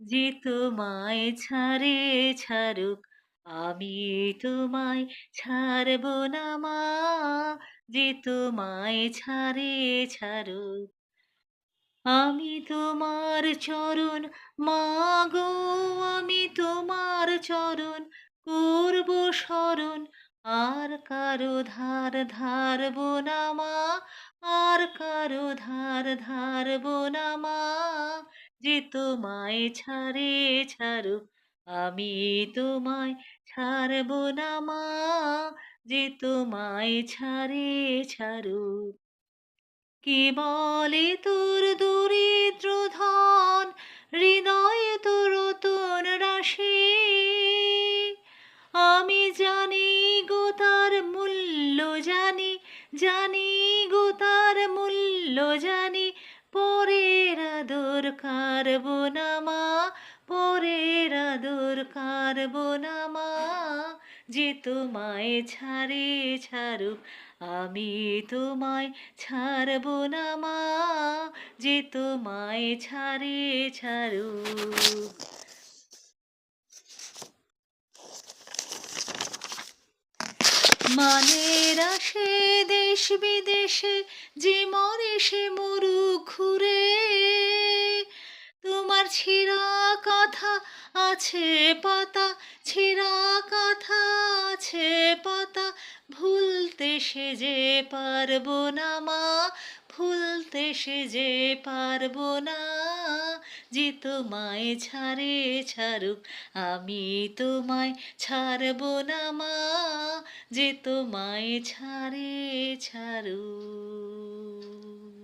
যে তোমায় ছাড়ে ছাড়ুক, আমি তোমায় ছাড়ব না মা। যে তোমায় ছাড়ে ছাড়ুক, আমি তোমার চরণ মাগো, আমি তোমার চরণ করব স্মরণ। আর কারো ধার ধারব না মা, আর কারো ধার ধারব না মা। যে তোমায় ছাড়ে ছাড়ুক, আমি তোমায় ছাড়ব না মা। যে তোমায় ছাড়ে ছাড়ুক, কে বলে তোর দরিদ্র ধন, হৃদয় তোর রতন রাশি। আমি জানি গো তার মূল্য, জানি জানি গো তার মূল্য জানি। পরের আদর কারব না মা, পরের আদর কারব না মা। যে তোমায় ছাড়ে ছাড়ুক, আমি তোমায় ছাড়ব না মা। যে তোমায় ছাড়ে ছাড়ুক। মানের আসে দেশ বিদেশে, যে মরে সে মরুক ঘুরে। তোমার ছেঁড়া কথা আছে পাতা, ছেঁড়া কথা আছে পাতা। ভুলতে সে যে পারবো না মা, ভুলতে সে যে পারবো না। যে তোমায় ছাড়ে ছাড়ুক, আমি তোমায় ছাড়বো না মা। যে তোমায় ছাড়ে ছাড়ুক।